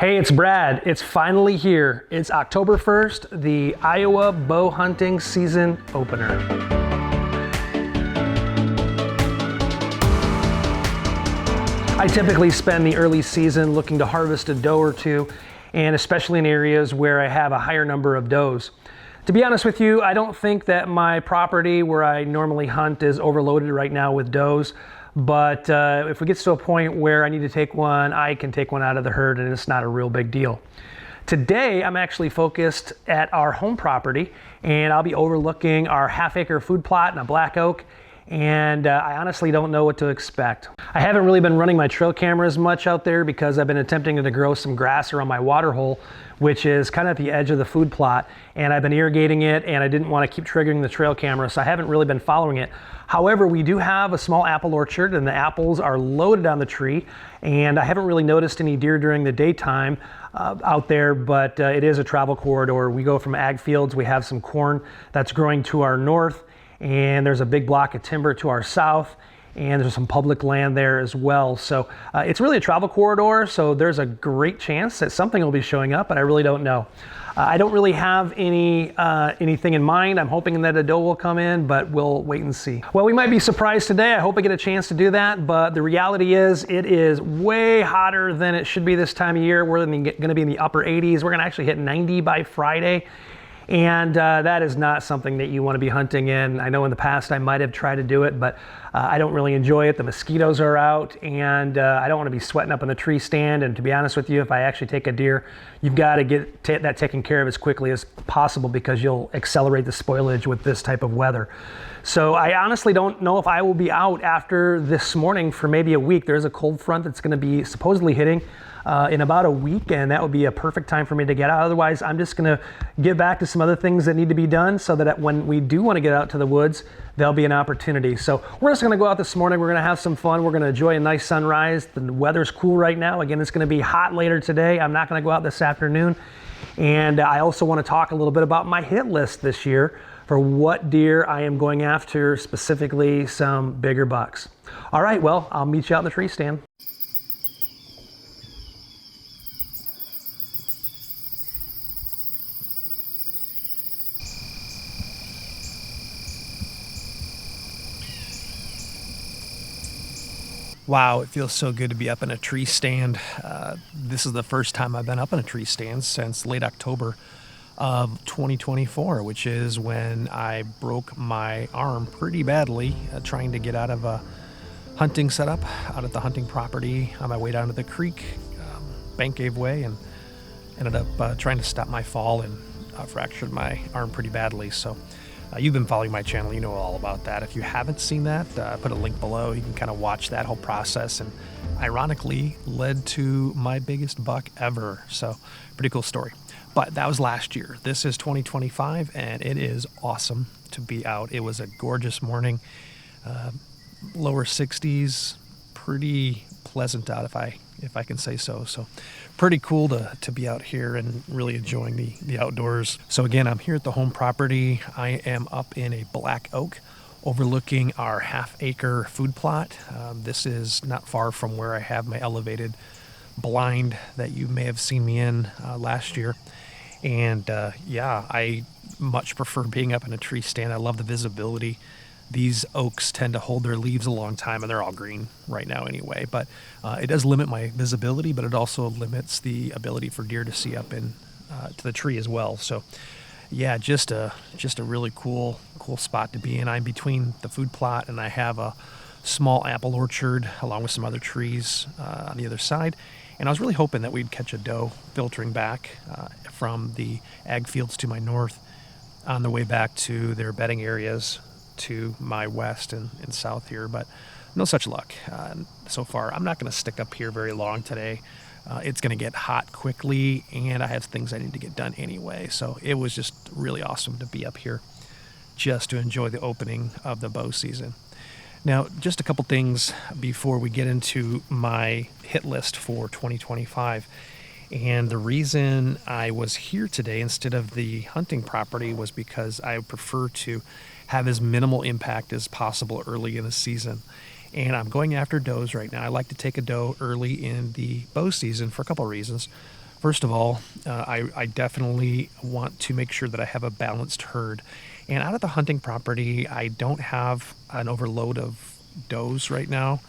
Hey, it's Brad. It's finally here. It's October 1st, the Iowa Bowhunting season opener. I typically spend the early season looking to harvest a doe or two, and especially in areas where I have a higher number of does. To be honest with you, I don't think that my property where I normally hunt is overloaded right now with does. But if it gets to a point where I need to take one, I can take one out of the herd and it's not a real big deal. Today, I'm actually focused at our home property, and I'll be overlooking our half-acre food plot in a black oak, and I honestly don't know what to expect. I haven't really been running my trail camera as much out there because I've been attempting to grow some grass around my water hole, which is kind of at the edge of the food plot, and I've been irrigating it, and I didn't want to keep triggering the trail camera, so I haven't really been following it. However, we do have a small apple orchard, and the apples are loaded on the tree, and I haven't really noticed any deer during the daytime out there, but it is a travel corridor. We go from ag fields, we have some corn that's growing to our north, and there's a big block of timber to our south, and there's some public land there as well. So it's really a travel corridor, so there's a great chance that something will be showing up, but I really don't know. I don't really have anything in mind. I'm hoping that a doe will come in, but we'll wait and see. Well, we might be surprised today. I hope I get a chance to do that, but the reality is it is way hotter than it should be this time of year. We're going to be in the upper 80s. We're going to actually hit 90 by Friday. And that is not something that you want to be hunting in. I know in the past I might have tried to do it, but I don't really enjoy it. The mosquitoes are out, and I don't want to be sweating up in the tree stand. And to be honest with you, if I actually take a deer, you've got to get that taken care of as quickly as possible because you'll accelerate the spoilage with this type of weather. So I honestly don't know if I will be out after this morning for maybe a week. There's a cold front that's going to be supposedly hitting in about a week, and that would be a perfect time for me to get out. Otherwise, I'm just going to get back to some other things that need to be done so that when we do want to get out to the woods, there'll be an opportunity. So we're just going to go out this morning. We're going to have some fun. We're going to enjoy a nice sunrise. The weather's cool right now. Again, it's going to be hot later today. I'm not going to go out this afternoon. And I also want to talk a little bit about my hit list this year for what deer I am going after, specifically some bigger bucks. All right, well, I'll meet you out in the tree stand. Wow, it feels so good to be up in a tree stand. This is the first time I've been up in a tree stand since late October of 2024, which is when I broke my arm pretty badly trying to get out of a hunting setup out at the hunting property on my way down to the creek. Bank gave way and ended up trying to stop my fall and fractured my arm pretty badly. So you've been following my channel, you know all about that. If you haven't seen that, I put a link below. You can kind of watch that whole process, and ironically led to my biggest buck ever. So pretty cool story. But that was last year. This is 2025, and it is awesome to be out. It was a gorgeous morning, lower 60s, pretty pleasant out if I can say so. So pretty cool to be out here and really enjoying the outdoors. So again, I'm here at the home property. I am up in a black oak overlooking our half-acre food plot. This is not far from where I have my elevated blind that you may have seen me in last year. And yeah, I much prefer being up in a tree stand. I love the visibility. These oaks tend to hold their leaves a long time, and they're all green right now anyway. But it does limit my visibility, but it also limits the ability for deer to see up in to the tree as well. So yeah, just a really cool spot to be in. I'm between the food plot, and I have a small apple orchard along with some other trees on the other side. And I was really hoping that we'd catch a doe filtering back from the ag fields to my north on the way back to their bedding areas to my west and south here, but no such luck so far. I'm not going to stick up here very long today. It's going to get hot quickly, and I have things I need to get done anyway. So it was just really awesome to be up here just to enjoy the opening of the bow season. Now, just a couple things before we get into my hit list for 2025. And the reason I was here today instead of the hunting property was because I prefer to have as minimal impact as possible early in the season. And I'm going after does right now. I like to take a doe early in the bow season for a couple of reasons. First of all, I definitely want to make sure that I have a balanced herd. And out of the hunting property, I don't have an overload of does right now.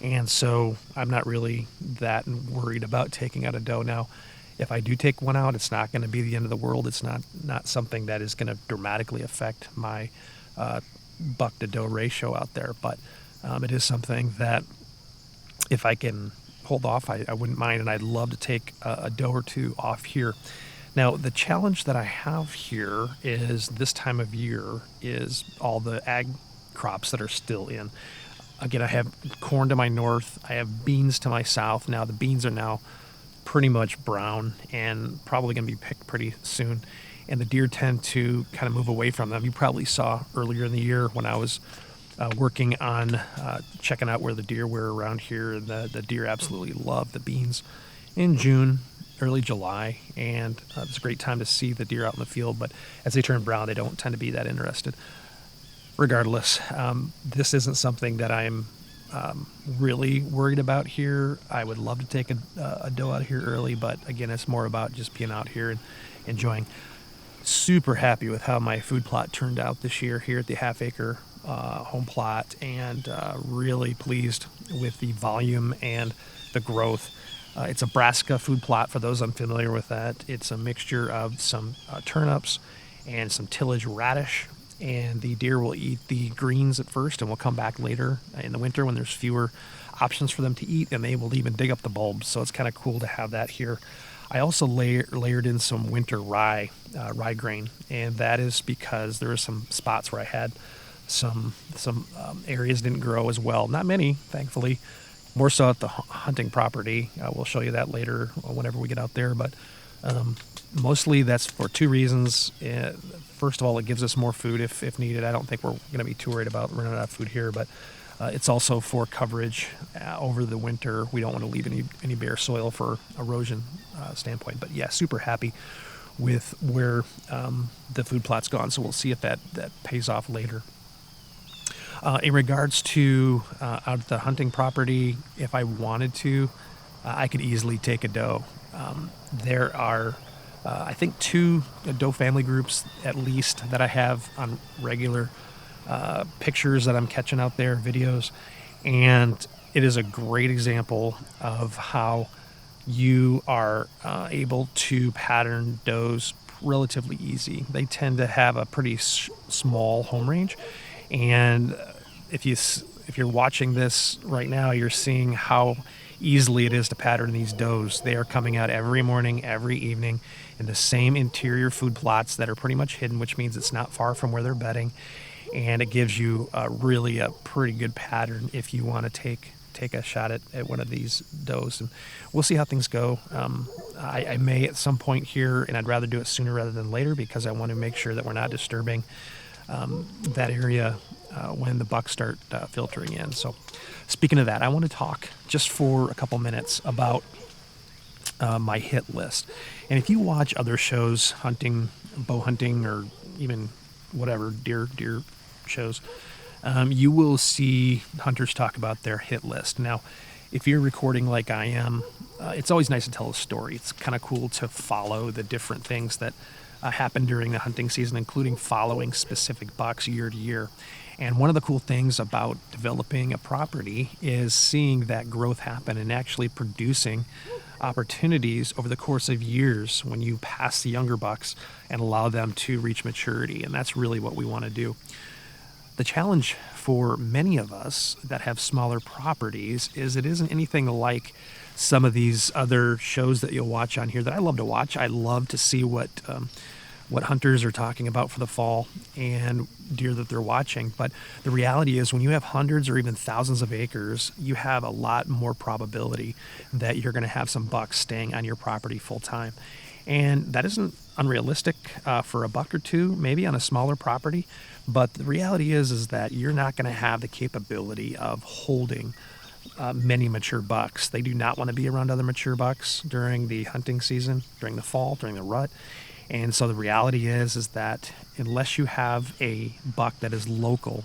And so I'm not really that worried about taking out a doe now. If I do take one out, it's not going to be the end of the world. It's not something that is going to dramatically affect my buck to doe ratio out there. But it is something that if I can hold off, I wouldn't mind, and I'd love to take a doe or two off here. Now, the challenge that I have here is this time of year is all the ag crops that are still in. Again, I have corn to my north. I have beans to my south. Now, the beans are now pretty much brown and probably going to be picked pretty soon. And the deer tend to kind of move away from them. You probably saw earlier in the year when I was working on checking out where the deer were around here. The deer absolutely love the beans in June, early July, and it's a great time to see the deer out in the field. But as they turn brown, they don't tend to be that interested. Regardless, this isn't something that I'm really worried about here. I would love to take a doe out here early, but again, it's more about just being out here and enjoying. Super happy with how my food plot turned out this year here at the half-acre home plot, and really pleased with the volume and the growth. It's a brassica food plot, for those unfamiliar with that. It's a mixture of some turnips and some tillage radish, and the deer will eat the greens at first and will come back later in the winter when there's fewer options for them to eat, and they will even dig up the bulbs. So it's kind of cool to have that here. I also layered in some winter rye grain, and that is because there are some spots where I had some areas didn't grow as well. Not many, thankfully. More so at the hunting property. We'll show you that later whenever we get out there. But mostly that's for two reasons. First of all, it gives us more food if needed. I don't think we're going to be too worried about running out of food here, but it's also for coverage over the winter. We don't want to leave any bare soil for erosion standpoint. But yeah, super happy with where the food plot's gone. So we'll see if that pays off later. In regards to out at the hunting property, if I wanted to, I could easily take a doe. There are, I think, 2 doe family groups at least that I have on regular pictures that I'm catching out there, videos, and it is a great example of how you are able to pattern does relatively easy. They tend to have a pretty small home range, and if you're watching this right now, you're seeing how easily it is to pattern these does. They are coming out every morning, every evening in the same interior food plots that are pretty much hidden, which means it's not far from where they're bedding, and it gives you really a pretty good pattern if you want to take a shot at one of these does. And we'll see how things go. I may at some point here, and I'd rather do it sooner rather than later, because I want to make sure that we're not disturbing that area when the bucks start filtering in. So speaking of that, I want to talk just for a couple minutes about my hit list. And if you watch other shows, hunting, bow hunting, or even whatever, deer shows, you will see hunters talk about their hit list. Now, if you're recording like I am, it's always nice to tell a story. It's kind of cool to follow the different things that happen during the hunting season, including following specific bucks year to year. And one of the cool things about developing a property is seeing that growth happen and actually producing opportunities over the course of years when you pass the younger bucks and allow them to reach maturity. And that's really what we want to do. The challenge for many of us that have smaller properties is it isn't anything like some of these other shows that you'll watch on here that I love to watch. I love to see what hunters are talking about for the fall and deer that they're watching. But the reality is, when you have hundreds or even thousands of acres, you have a lot more probability that you're going to have some bucks staying on your property full time. And that isn't unrealistic for a buck or two, maybe on a smaller property. But the reality is that you're not going to have the capability of holding many mature bucks. They do not want to be around other mature bucks during the hunting season, during the fall, during the rut. And so the reality is that unless you have a buck that is local,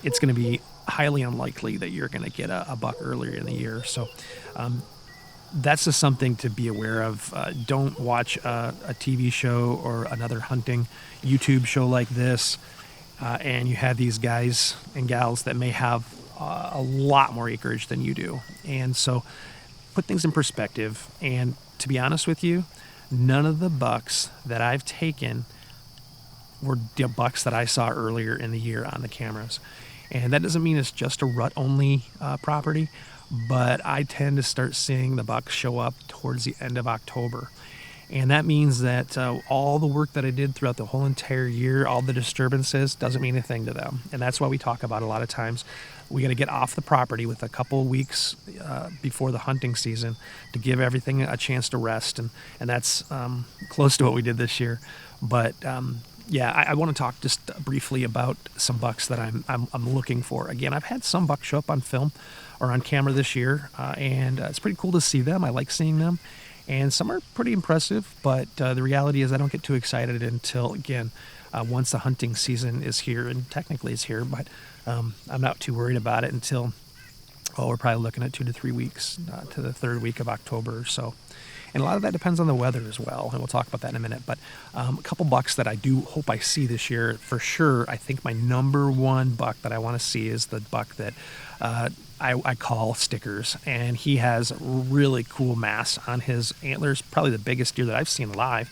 it's going to be highly unlikely that you're going to get a buck earlier in the year. So that's just something to be aware of. Don't watch a TV show or another hunting YouTube show like this, and you have these guys and gals that may have a lot more acreage than you do. And so put things in perspective. And to be honest with you, none of the bucks that I've taken were the bucks that I saw earlier in the year on the cameras. And that doesn't mean it's just a rut only property, but I tend to start seeing the bucks show up towards the end of October. And that means that all the work that I did throughout the whole entire year, all the disturbances, doesn't mean anything to them. And that's why we talk about a lot of times we got to get off the property with a couple of weeks before the hunting season to give everything a chance to rest. And that's close to what we did this year. But yeah, I want to talk just briefly about some bucks that I'm looking for. Again, I've had some bucks show up on film or on camera this year, and it's pretty cool to see them. I like seeing them. And some are pretty impressive, but the reality is I don't get too excited until, again, once the hunting season is here, and technically it's here, but I'm not too worried about it until, we're probably looking at 2 to 3 weeks to the third week of October or so. And a lot of that depends on the weather as well, and we'll talk about that in a minute. But a couple bucks that I do hope I see this year for sure. I think my number one buck that I want to see is the buck that I call Stickers, and he has really cool mass on his antlers, probably the biggest deer that I've seen alive.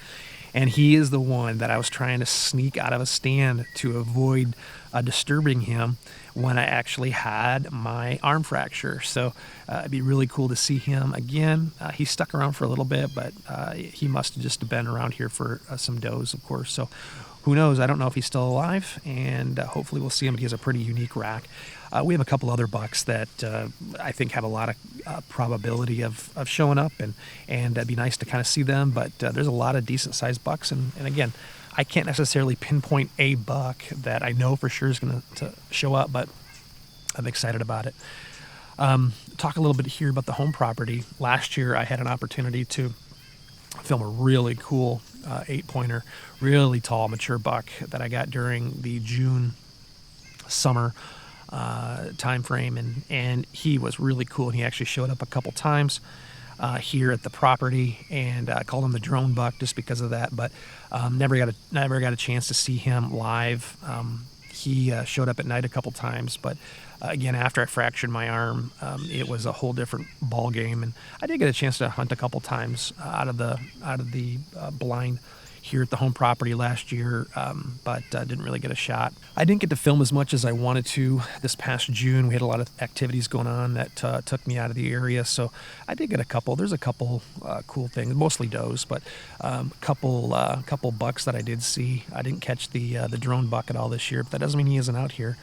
And he is the one that I was trying to sneak out of a stand to avoid disturbing him when I actually had my arm fracture. So it'd be really cool to see him again. He stuck around for a little bit, but he must have just been around here for some does, of course. So who knows? I don't know if he's still alive, and hopefully we'll see him. He has a pretty unique rack. We have a couple other bucks that I think have a lot of probability of showing up, and it'd be nice to kind of see them. But there's a lot of decent-sized bucks, and again, I can't necessarily pinpoint a buck that I know for sure is going to show up, but I'm excited about it. Talk a little bit here about the home property. Last year, I had an opportunity to film a really cool 8-pointer, really tall, mature buck that I got during the June summer time frame, and he was really cool, and he actually showed up a couple times here at the property, and I called him the drone buck just because of that, but never got a chance to see him live. He showed up at night a couple times, but again, after I fractured my arm, it was a whole different ball game, and I did get a chance to hunt a couple times out of the blind here at the home property last year, but didn't really get a shot. I didn't get to film as much as I wanted to this past June. We had a lot of activities going on that took me out of the area, so I did get a couple. There's a couple cool things, mostly does, but couple bucks that I did see. I didn't catch the drone buck at all this year, but that doesn't mean he isn't out here.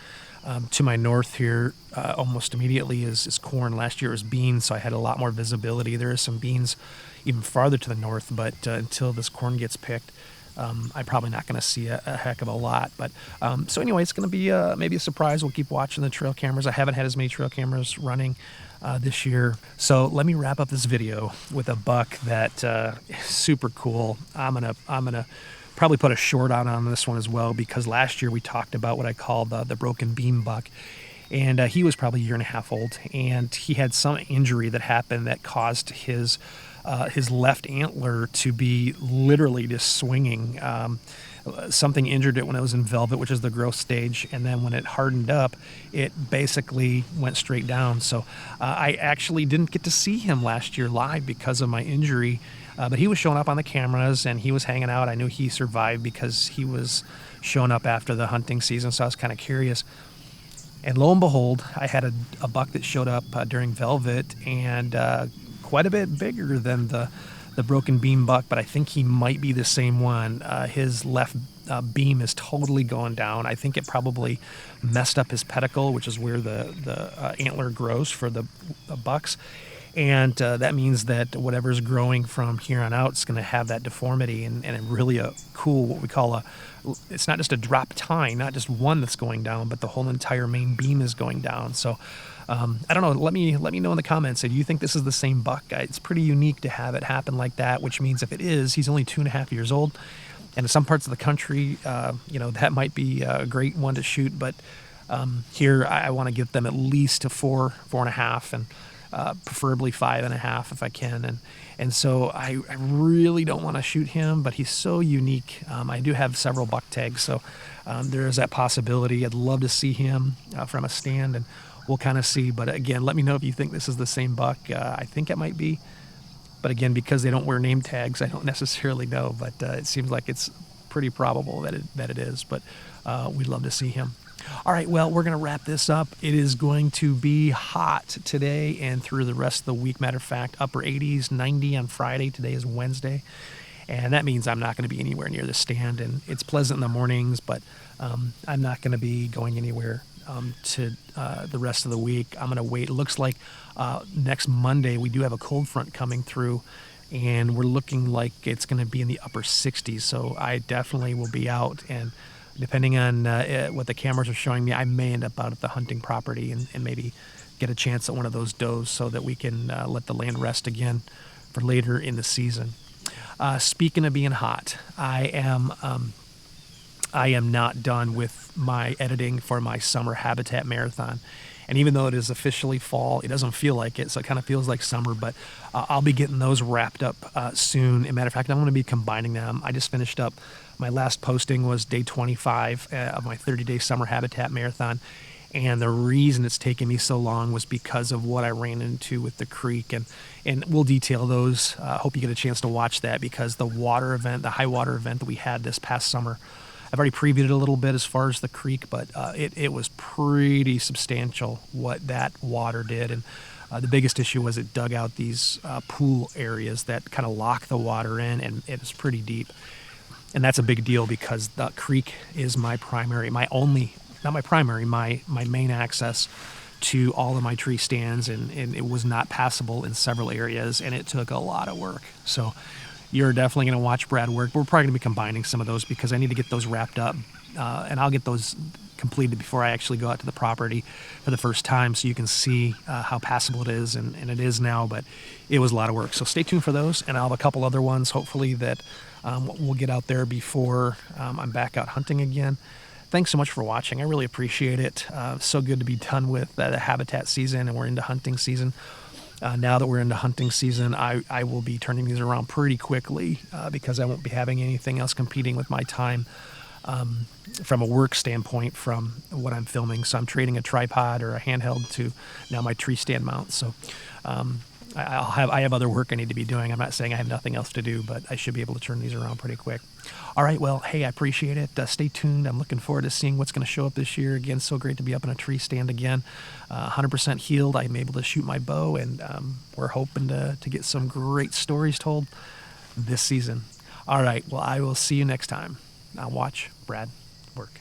To my north here, almost immediately is corn. Last year it was beans, so I had a lot more visibility. There are some beans even farther to the north, but until this corn gets picked, I'm probably not going to see a heck of a lot. But so anyway, it's going to be maybe a surprise. We'll keep watching the trail cameras. I haven't had as many trail cameras running this year. So let me wrap up this video with a buck that is super cool. I'm gonna probably put a short on this one as well, because last year we talked about what I call the broken beam buck, and he was probably a year and a half old, and he had some injury that happened that caused his left antler to be literally just swinging. Something injured it when it was in velvet, which is the growth stage, and then when it hardened up, it basically went straight down. So I actually didn't get to see him last year live because of my injury, but he was showing up on the cameras, and he was hanging out. I knew he survived because he was showing up after the hunting season, so I was kind of curious. And lo and behold, I had a buck that showed up during velvet, and quite a bit bigger than the broken beam buck, but I think he might be the same one. His left beam is totally going down. I think it probably messed up his pedicle, which is where the antler grows for the bucks, and that means that whatever's growing from here on out is going to have that deformity, and really a cool, what we call it's not just a drop tine, not just one that's going down, but the whole entire main beam is going down. So I don't know. Let me know in the comments. Do you think this is the same buck? It's pretty unique to have it happen like that, which means if it is, he's only 2.5 years old. And in some parts of the country, that might be a great one to shoot. But here, I want to get them at least to 4.5. And preferably 5.5 if I can. And so I really don't want to shoot him, but he's so unique. I do have several buck tags, so there is that possibility. I'd love to see him from a stand, and we'll kind of see. But again, let me know if you think this is the same buck. I think it might be. But again, because they don't wear name tags, I don't necessarily know. But it seems like it's pretty probable that it is. But we'd love to see him. All right, well, we're going to wrap this up. It is going to be hot today and through the rest of the week. Matter of fact, upper 80s, 90 on Friday. Today is Wednesday. And that means I'm not going to be anywhere near the stand. And it's pleasant in the mornings, but I'm not going to be going anywhere to the rest of the week. I'm going to wait. It looks like next Monday we do have a cold front coming through, and we're looking like it's going to be in the upper 60s. So I definitely will be out, and depending on what the cameras are showing me, I may end up out at the hunting property and maybe get a chance at one of those does so that we can let the land rest again for later in the season. Speaking of being hot, I am not done with my editing for my summer habitat marathon. And even though it is officially fall, it doesn't feel like it, so it kind of feels like summer, but I'll be getting those wrapped up soon. As a matter of fact, I'm going to be combining them. I just finished up, my last posting was day 25 of my 30-day summer habitat marathon. And the reason it's taken me so long was because of what I ran into with the creek. And we'll detail those. Hope you get a chance to watch that, because the water event, the high water event that we had this past summer, I've already previewed it a little bit as far as the creek, but it was pretty substantial what that water did. And the biggest issue was it dug out these pool areas that kind of lock the water in, and it was pretty deep. And that's a big deal because the creek is my primary, my only, not my primary, my main access to all of my tree stands, and it was not passable in several areas, and it took a lot of work. So you're definitely going to watch Brad work. We're probably going to be combining some of those because I need to get those wrapped up, and I'll get those completed before I actually go out to the property for the first time, so you can see how passable it is, and it is now, but it was a lot of work. So stay tuned for those, and I'll have a couple other ones, hopefully, that we'll get out there before I'm back out hunting again. Thanks so much for watching. I really appreciate it. So good to be done with the habitat season, and we're into hunting season. Now that we're into hunting season, I will be turning these around pretty quickly because I won't be having anything else competing with my time from a work standpoint from what I'm filming. So I'm trading a tripod or a handheld to now my tree stand mount. So I have other work I need to be doing. I'm not saying I have nothing else to do, but I should be able to turn these around pretty quick. All right, well, hey, I appreciate it. Stay tuned. I'm looking forward to seeing what's going to show up this year. Again, so great to be up in a tree stand again. 100% healed. I'm able to shoot my bow, and we're hoping to get some great stories told this season. All right, well, I will see you next time. Now watch Brad work.